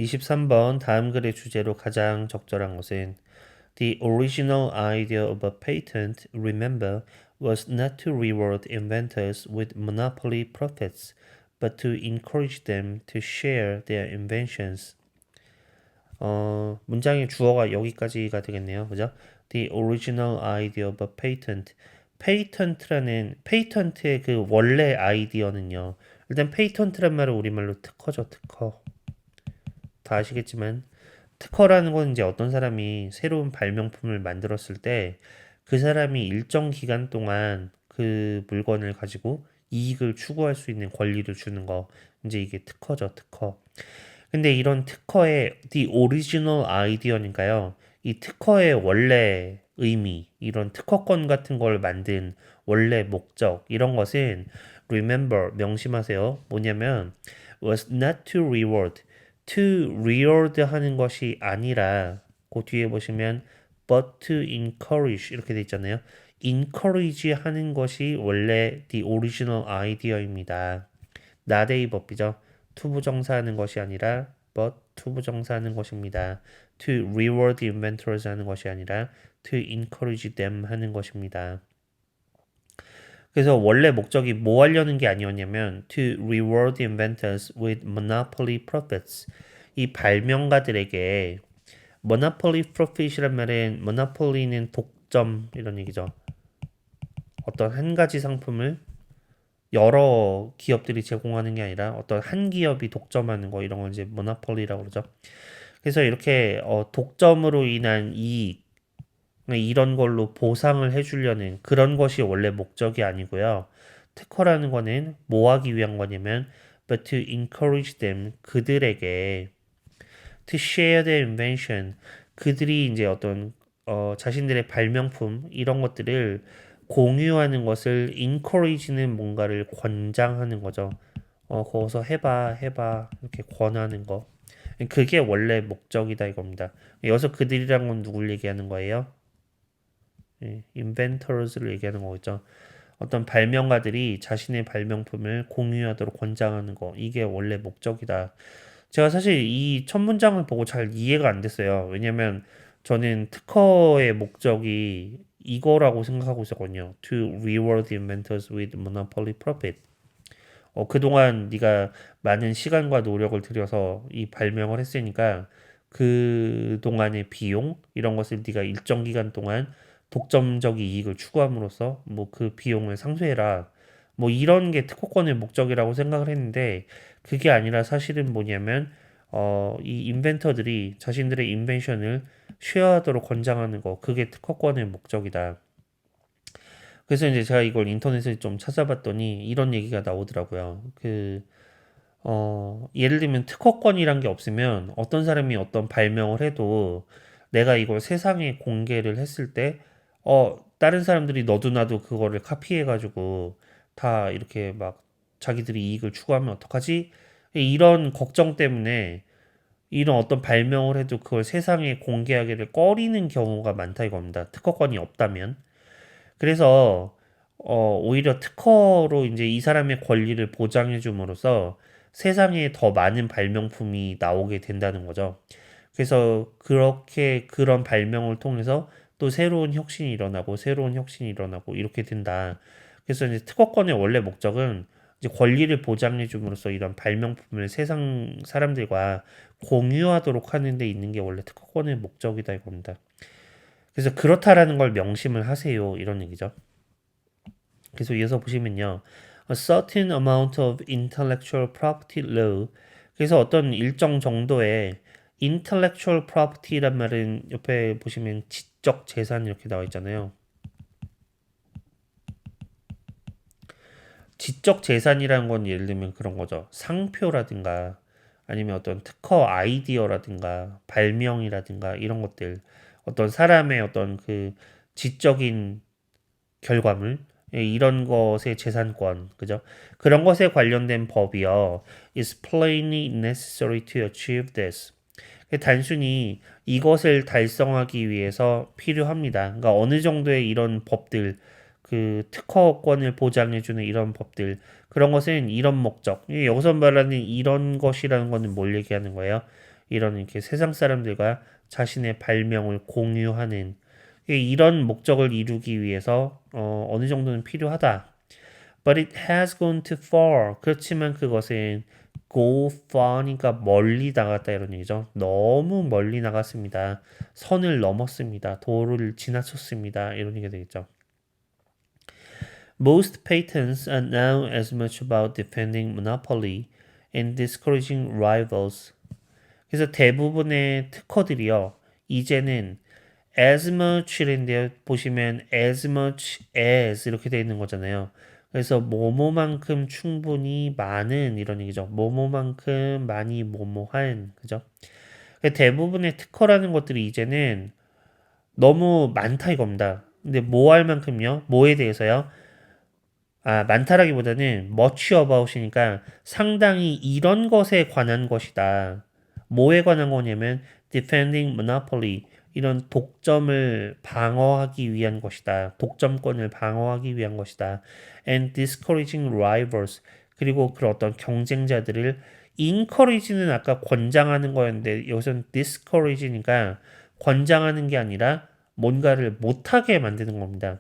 23번 다음 글의 주제로 가장 적절한 것은 The original idea of a patent, remember, was not to reward inventors with monopoly profits, but to encourage them to share their inventions. 문장의 주어가 여기까지가 되겠네요. 그죠? The original idea of a patent. 페이턴트의 그 원래 아이디어는요. 일단 페이턴트란 말은 우리말로 특허죠, 특허. 다 아시겠지만 특허라는 건 이제 어떤 사람이 새로운 발명품을 만들었을 때 그 사람이 일정 기간 동안 그 물건을 가지고 이익을 추구할 수 있는 권리를 주는 거. 이제 이게 특허죠, 특허. 근데 이런 특허의 the original idea니까요. 이 특허의 원래 의미, 이런 특허권 같은 걸 만든 원래 목적, 이런 것은 remember, 명심하세요. 뭐냐면 was not to reward, to reward 하는 것이 아니라 그 뒤에 보시면 but to encourage 이렇게 돼 있잖아요. encourage 하는 것이 원래 the original idea입니다. 나데이 법이죠. 투부정사하는 것이 아니라 but 투부정사하는 것입니다. to reward the inventors 하는 것이 아니라 to encourage them 하는 것입니다. 그래서 원래 목적이 뭐 하려는 게 아니었냐면 to reward the inventors with monopoly profits. 이 발명가들에게 monopoly profit이란 말은 monopoly는 독점 이런 얘기죠. 어떤 한 가지 상품을 여러 기업들이 제공하는 게 아니라 어떤 한 기업이 독점하는 거 이런 걸 이제 모노폴리라고 그러죠. 그래서 이렇게 독점으로 인한 이익 이런 걸로 보상을 해주려는 그런 것이 원래 목적이 아니고요. 특허라는 거는 뭐 하기 위한 거냐면 but to encourage them 그들에게 to share their invention 그들이 이제 어떤 자신들의 발명품 이런 것들을 공유하는 것을 encourage는 뭔가를 권장하는 거죠. 거기서 해봐 이렇게 권하는 거. 그게 원래 목적이다 이겁니다. 여기서 그들이란 건 누굴 얘기하는 거예요? 예, inventors를 얘기하는 거겠죠. 어떤 발명가들이 자신의 발명품을 공유하도록 권장하는 거. 이게 원래 목적이다. 제가 사실 이 첫 문장을 보고 잘 이해가 안 됐어요. 왜냐면 저는 특허의 목적이 이거라고 생각하고 있었거든요. To reward the inventors with monopoly profit. 그동안 네가 많은 시간과 노력을 들여서 이 발명을 했으니까 그동안의 비용 이런 것을 네가 일정 기간 동안 독점적 이익을 추구함으로써 뭐 그 비용을 상쇄해라. 뭐 이런 게 특허권의 목적이라고 생각을 했는데 그게 아니라 사실은 뭐냐면 이 인벤터들이 자신들의 인벤션을 쉐어하도록 권장하는 거 그게 특허권의 목적이다. 그래서 이제 제가 이걸 인터넷에 좀 찾아봤더니 이런 얘기가 나오더라고요. 예를 들면 특허권이란 게 없으면 어떤 사람이 어떤 발명을 해도 내가 이걸 세상에 공개를 했을 때, 다른 사람들이 너도 나도 그거를 카피해가지고 다 이렇게 막 자기들이 이익을 추구하면 어떡하지? 이런 걱정 때문에 이런 어떤 발명을 해도 그걸 세상에 공개하기를 꺼리는 경우가 많다 이겁니다. 특허권이 없다면. 그래서 오히려 특허로 이제 이 사람의 권리를 보장해 줌으로써 세상에 더 많은 발명품이 나오게 된다는 거죠. 그래서 그렇게 그런 발명을 통해서 또 새로운 혁신이 일어나고 새로운 혁신이 일어나고 이렇게 된다. 그래서 이제 특허권의 원래 목적은 이제 권리를 보장해 줌으로써 이런 발명품을 세상 사람들과 공유하도록 하는 데 있는 게 원래 특허권의 목적이다 이겁니다. 그래서 그렇다라는 걸 명심을 하세요. 이런 얘기죠. 그래서 이어서 보시면요. A certain amount of intellectual property law. 그래서 어떤 일정 정도의 intellectual property란 말은 옆에 보시면 지적 재산 이렇게 나와 있잖아요. 지적 재산이라는 건 예를 들면 그런 거죠. 상표라든가 아니면 어떤 특허 아이디어라든가 발명이라든가 이런 것들 어떤 사람의 어떤 그 지적인 결과물 이런 것의 재산권 그죠? 그런 것에 관련된 법이요. is plainly necessary to achieve this. 단순히 이것을 달성하기 위해서 필요합니다. 그러니까 어느 정도의 이런 법들 그 특허권을 보장해주는 이런 법들 그런 것은 이런 목적 여기서 말하는 이런 것이라는 것은 뭘 얘기하는 거예요? 이런 이렇게 세상 사람들과 자신의 발명을 공유하는 이런 목적을 이루기 위해서 어느 정도는 필요하다. But it has gone too far. 그렇지만 그것은 go far니까 멀리 나갔다 이런 얘기죠. 너무 멀리 나갔습니다. 선을 넘었습니다. 도를 지나쳤습니다. 이런 얘기가 되겠죠. Most patents are now as much about defending monopoly and discouraging rivals. 그래서 대부분의 특허들이요. 이제는 as much인데요. 보시면 as much as 이렇게 되어 있는 거잖아요. 그래서 뭐뭐만큼 충분히 많은 이런 얘기죠. 뭐뭐만큼 많이 뭐뭐한 그죠? 대부분의 특허라는 것들이 이제는 너무 많다 이겁니다. 근데 뭐 할 만큼요? 뭐에 대해서요? 많다라기보다는 much about이니까 상당히 이런 것에 관한 것이다. 뭐에 관한 거냐면 defending monopoly 이런 독점을 방어하기 위한 것이다. 독점권을 방어하기 위한 것이다. And discouraging rivals 그리고 그런 어떤 경쟁자들을 encourage는 아까 권장하는 거였는데 여기서는 discourage니까 권장하는 게 아니라 뭔가를 못하게 만드는 겁니다.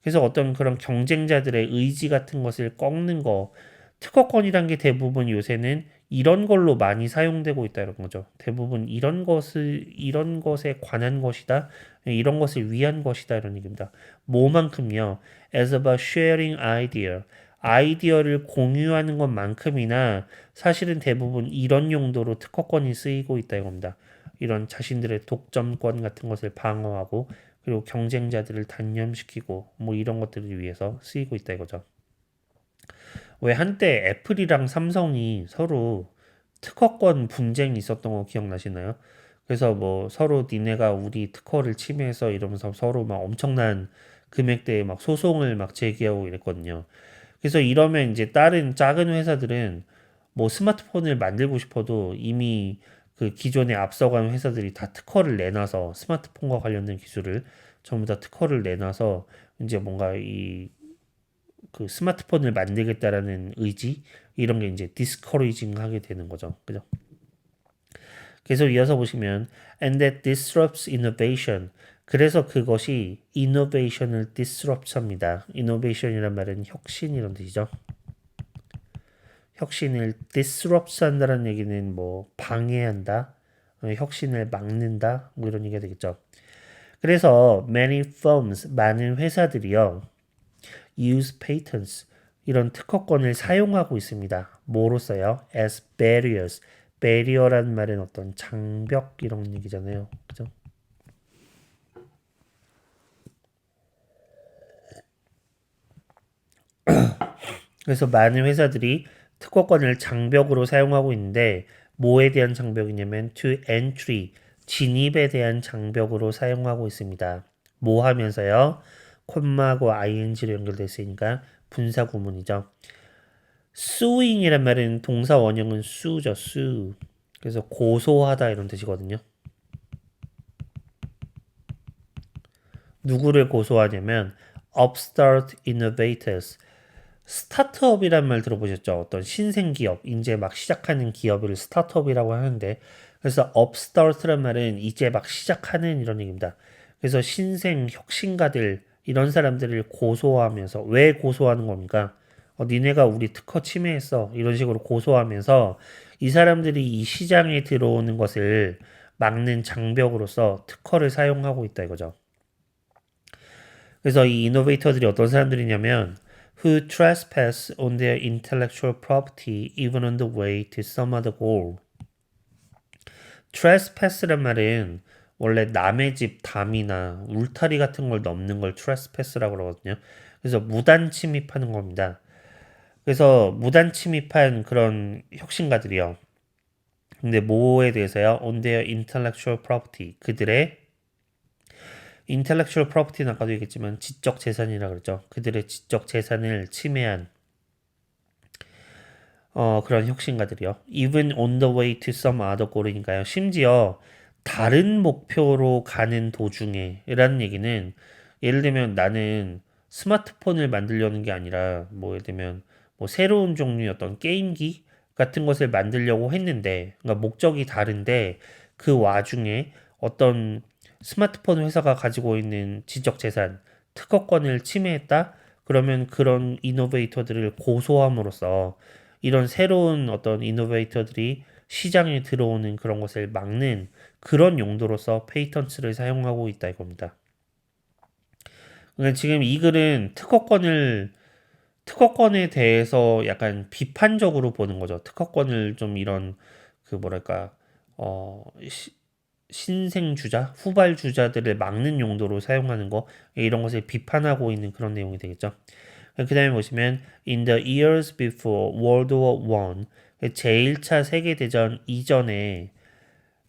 그래서 어떤 그런 경쟁자들의 의지 같은 것을 꺾는 거 특허권이란 게 대부분 요새는 이런 걸로 많이 사용되고 있다 이런 거죠. 대부분 이런 것에 관한 것이다. 이런 것을 위한 것이다 이런 얘기입니다. 뭐만큼요? As about sharing idea. 아이디어를 공유하는 것만큼이나 사실은 대부분 이런 용도로 특허권이 쓰이고 있다 이겁니다. 이런 자신들의 독점권 같은 것을 방어하고 그리고 경쟁자들을 단념시키고 뭐 이런 것들을 위해서 쓰이고 있다 이거죠. 왜 한때 애플이랑 삼성이 서로 특허권 분쟁이 있었던 거 기억나시나요? 그래서 뭐 서로 니네가 우리 특허를 침해해서 이러면서 서로 막 엄청난 금액대의 막 소송을 막 제기하고 이랬거든요. 그래서 이러면 이제 다른 작은 회사들은 뭐 스마트폰을 만들고 싶어도 이미 그 기존에 앞서간 회사들이 다 특허를 내놔서 스마트폰과 관련된 기술을 전부 다 특허를 내놔서 이제 뭔가 이 그 스마트폰을 만들겠다라는 의지 이런 게 이제 디스커리징 하게 되는 거죠. 그죠? 계속 이어서 보시면 and that disrupts innovation. 그래서 그것이 innovation을 disrupt 합니다. innovation이란 말은 혁신 이런 뜻이죠. 혁신을 disrupt 한다는 얘기는 뭐 방해한다, 혁신을 막는다, 뭐 이런 얘기가 되겠죠. 그래서 many firms, 많은 회사들이요, use patents, 이런 특허권을 사용하고 있습니다. 뭐로써요? as barriers. barrier라는 말은 어떤 장벽 이런 얘기잖아요. 그죠? 그래서 많은 회사들이 특허권을 장벽으로 사용하고 있는데 뭐에 대한 장벽이냐면 to entry, 진입에 대한 장벽으로 사용하고 있습니다. 뭐 하면서요? 콤마하고 ing로 연결되어 있으니까 분사 구문이죠. suing이란 말은 동사 원형은 sue죠, sue. 그래서 고소하다 이런 뜻이거든요. 누구를 고소하냐면 upstart innovators. 스타트업이란 말 들어보셨죠? 어떤 신생기업, 이제 막 시작하는 기업을 스타트업이라고 하는데, 그래서 upstart란 말은 이제 막 시작하는 이런 얘기입니다. 그래서 신생 혁신가들 이런 사람들을 고소하면서 왜 고소하는 겁니까? 니네가 우리 특허 침해했어 이런 식으로 고소하면서 이 사람들이 이 시장에 들어오는 것을 막는 장벽으로서 특허를 사용하고 있다 이거죠. 그래서 이 이노베이터들이 어떤 사람들이냐면 who trespass on their intellectual property even on the way to some other goal. trespass란 말은 원래 남의 집 담이나 울타리 같은 걸 넘는 걸 trespass라고 그러거든요. 그래서 무단 침입하는 겁니다. 그래서 무단 침입한 그런 혁신가들이요. 근데 뭐에 대해서요? On their intellectual property. 그들의 intellectual property는 아까도 얘기했지만 지적 재산이라 그랬죠. 그들의 지적 재산을 침해한 그런 혁신가들이요. Even on the way to some other goal이니까요. 심지어 다른 목표로 가는 도중에 라는 얘기는 예를 들면 나는 스마트폰을 만들려는 게 아니라 뭐 예를 들면 뭐 새로운 종류의 어떤 게임기 같은 것을 만들려고 했는데, 그러니까 목적이 다른데 그 와중에 어떤 스마트폰 회사가 가지고 있는 지적 재산, 특허권을 침해했다? 그러면 그런 이노베이터들을 고소함으로써 이런 새로운 어떤 이노베이터들이 시장에 들어오는 그런 것을 막는 그런 용도로서 페이턴트를 사용하고 있다 이겁니다. 그러니까 지금 이 글은 특허권에 대해서 약간 비판적으로 보는 거죠. 특허권을 좀 이런 그 뭐랄까 어 신생 주자, 후발 주자들을 막는 용도로 사용하는 거 이런 것을 비판하고 있는 그런 내용이 되겠죠. 그 다음에 보시면 In the years before World War One 제1차 세계대전 이전에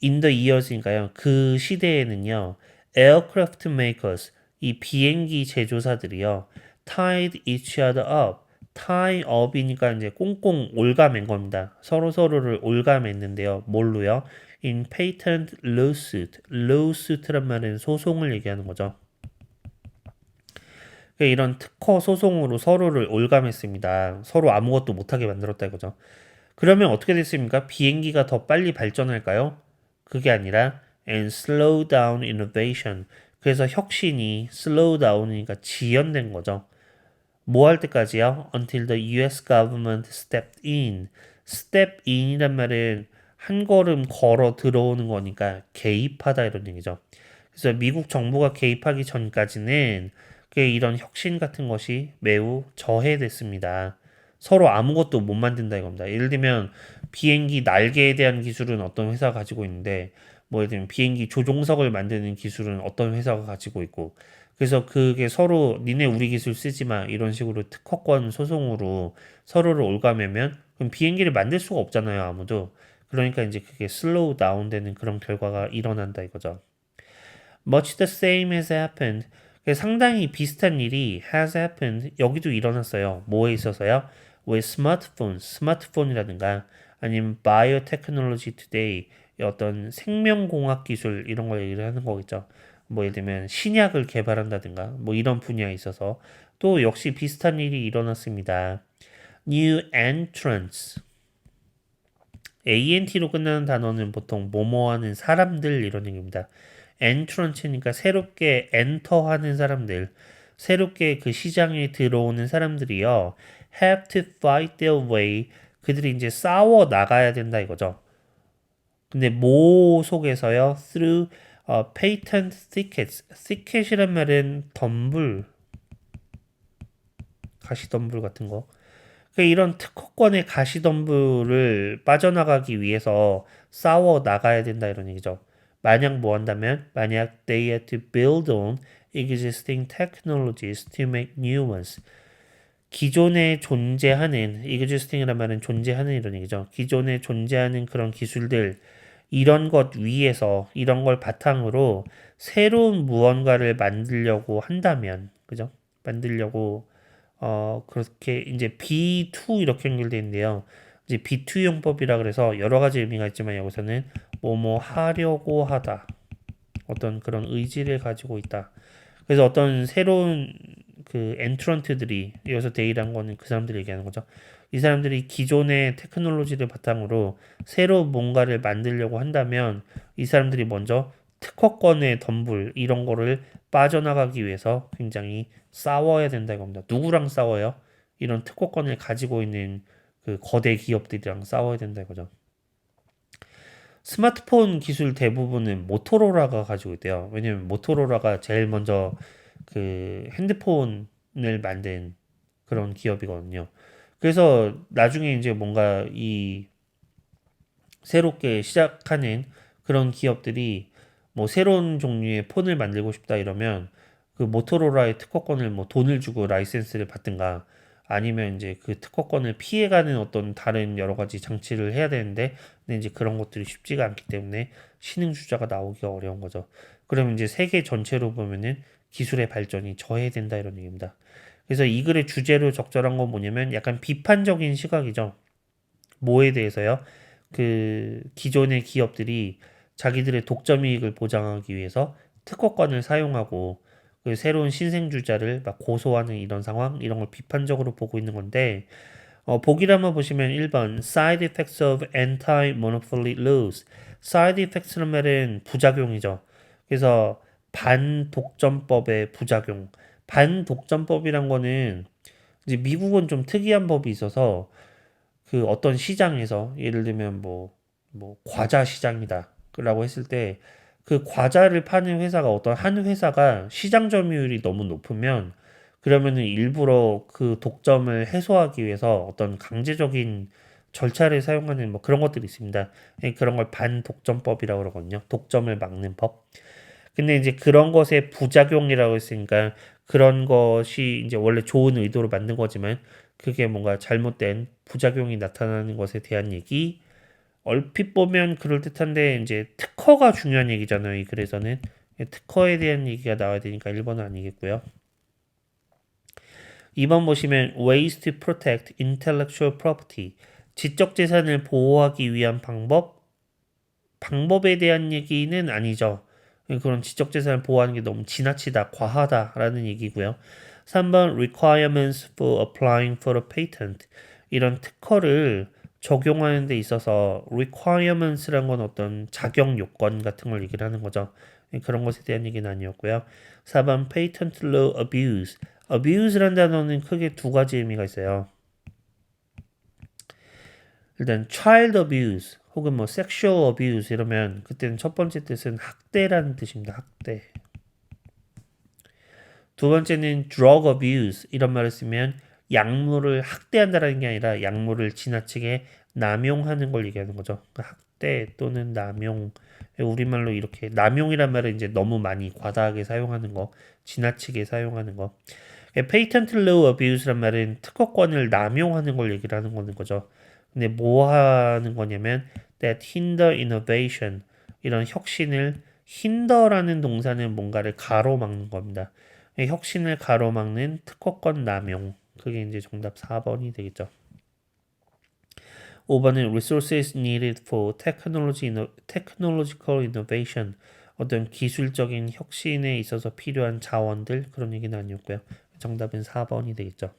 In the years니까요. 그 시대에는요. Aircraft makers 이 비행기 제조사들이요. Tied each other up. tie up이니까 이제 꽁꽁 올가맨 겁니다. 서로를 올가맸는데요. 뭘로요? In patent lawsuit. lawsuit란 말은 소송을 얘기하는 거죠. 이런 특허 소송으로 서로를 올감했습니다. 서로 아무것도 못하게 만들었다 이거죠. 그러면 어떻게 됐습니까? 비행기가 더 빨리 발전할까요? 그게 아니라 and slow down innovation. 그래서 혁신이 slow down이니까 지연된 거죠. 뭐 할 때까지요? Until the US government stepped in. step in이란 말은 한 걸음 걸어 들어오는 거니까 개입하다 이런 얘기죠. 그래서 미국 정부가 개입하기 전까지는 이런 혁신 같은 것이 매우 저해됐습니다. 서로 아무것도 못 만든다 이겁니다. 예를 들면 비행기 날개에 대한 기술은 어떤 회사가 가지고 있는데 뭐 예를 들면 비행기 조종석을 만드는 기술은 어떤 회사가 가지고 있고 그래서 그게 서로 니네 우리 기술 쓰지 마 이런 식으로 특허권 소송으로 서로를 올가매면 그럼 비행기를 만들 수가 없잖아요 아무도. 그러니까 이제 그게 슬로우 다운되는 그런 결과가 일어난다 이거죠. Much the same has happened. 상당히 비슷한 일이 has happened. 여기도 일어났어요. 뭐에 있어서요? with smartphones, 스마트폰이라든가 아니면 biotechnology today, 어떤 생명공학 기술 이런 걸 얘기를 하는 거겠죠. 뭐 예를 들면 신약을 개발한다든가 뭐 이런 분야에 있어서 또 역시 비슷한 일이 일어났습니다. New entrants. ANT로 끝나는 단어는 보통 뭐뭐 하는 사람들 이런 얘기입니다. 엔트런치니까 새롭게 엔터하는 사람들, 새롭게 그 시장에 들어오는 사람들이요. have to fight their way. 그들이 이제 싸워 나가야 된다 이거죠. 근데 뭐 속에서요? through patent thickets. thicket이란 말은 덤불, 가시덤불 같은 거. 이런 특허권의 가시덤불을 빠져나가기 위해서 싸워 나가야 된다 이런 얘기죠. 만약 뭐 한다면 만약 they had to build on existing technologies to make new ones. 기존에 존재하는 existing이란 말은 존재하는 이런 얘기죠. 기존에 존재하는 그런 기술들 이런 것 위에서 이런 걸 바탕으로 새로운 무언가를 만들려고 한다면 그죠? 만들려고 그렇게 이제 B2 이렇게 연결되어 있는데요. 이제 B2 용법이라 그래서 여러 가지 의미가 있지만 여기서는 뭐뭐 하려고 하다. 어떤 그런 의지를 가지고 있다. 그래서 어떤 새로운 그 엔트런트들이 여기서 데이란 거는 그 사람들이 얘기하는 거죠. 이 사람들이 기존의 테크놀로지를 바탕으로 새로 뭔가를 만들려고 한다면 이 사람들이 먼저 특허권의 덤불 이런 거를 빠져나가기 위해서 굉장히 싸워야 된다 이겁니다. 누구랑 싸워요? 이런 특허권을 가지고 있는 그 거대 기업들이랑 싸워야 된다 이거죠. 스마트폰 기술 대부분은 모토로라가 가지고 있대요. 왜냐면 모토로라가 제일 먼저 그 핸드폰을 만든 그런 기업이거든요. 그래서 나중에 이제 뭔가 이 새롭게 시작하는 그런 기업들이 뭐 새로운 종류의 폰을 만들고 싶다 이러면 그 모토로라의 특허권을 뭐 돈을 주고 라이센스를 받든가 아니면 이제 그 특허권을 피해가는 어떤 다른 여러 가지 장치를 해야 되는데 근데 이제 그런 것들이 쉽지가 않기 때문에 신흥주자가 나오기가 어려운 거죠. 그러면 이제 세계 전체로 보면은 기술의 발전이 저해된다 이런 얘기입니다. 그래서 이 글의 주제로 적절한 건 뭐냐면 약간 비판적인 시각이죠. 뭐에 대해서요? 그 기존의 기업들이 자기들의 독점 이익을 보장하기 위해서 특허권을 사용하고 그 새로운 신생주자를 막 고소하는 이런 상황 이런 걸 비판적으로 보고 있는 건데 보기를 한번 보시면 1번 Side effects of anti-monopoly laws. Side effects란 말은 부작용이죠. 그래서 반독점법의 부작용. 반독점법이란 거는 이제 미국은 좀 특이한 법이 있어서 그 어떤 시장에서 예를 들면 뭐 과자 시장이다 라고 했을 때 그 과자를 파는 회사가 어떤 한 회사가 시장 점유율이 너무 높으면 그러면은 일부러 그 독점을 해소하기 위해서 어떤 강제적인 절차를 사용하는 뭐 그런 것들이 있습니다. 그런 걸 반독점법이라고 그러거든요. 독점을 막는 법. 근데 이제 그런 것의 부작용이라고 했으니까 그런 것이 이제 원래 좋은 의도로 만든 거지만 그게 뭔가 잘못된 부작용이 나타나는 것에 대한 얘기. 얼핏 보면 그럴듯한데 이제 특허가 중요한 얘기잖아요. 이 글에서는 특허에 대한 얘기가 나와야 되니까 1번은 아니겠고요. 2번 보시면 ways to protect intellectual property. 지적 재산을 보호하기 위한 방법에 대한 얘기는 아니죠. 그런 지적 재산을 보호하는 게 너무 지나치다, 과하다라는 얘기고요. 3번 requirements for applying for a patent. 이런 특허를 적용하는 데 있어서 requirements란 건 어떤 자격 요건 같은 걸 얘기를 하는 거죠. 그런 것에 대한 얘기는 아니었고요. 4번 patent law abuse. abuse란 단어는 크게 두 가지 의미가 있어요. 일단 child abuse 혹은 뭐 sexual abuse 이러면 그때는 첫 번째 뜻은 학대라는 뜻입니다. 학대. 두 번째는 drug abuse 이런 말을 쓰면 약물을 학대한다라는 게 아니라 약물을 지나치게 남용하는 걸 얘기하는 거죠. 그러니까 학대 또는 남용. 우리말로 이렇게 남용이란 말은 이제 너무 많이 과다하게 사용하는 거, 지나치게 사용하는 거. 페이턴트 로우 어뷰스란 말은 특허권을 남용하는 걸 얘기를 하는 거죠. 근데 뭐 하는 거냐면 that hinder innovation 이런 혁신을 hinder라는 동사는 뭔가를 가로막는 겁니다. 혁신을 가로막는 특허권 남용. 그게 이제 정답 4번이 되겠죠. 5번은 resources needed for technological innovation. 어떤 기술적인 혁신에 있어서 필요한 자원들 그런 얘기는 아니었고요. 정답은 4번이 되겠죠.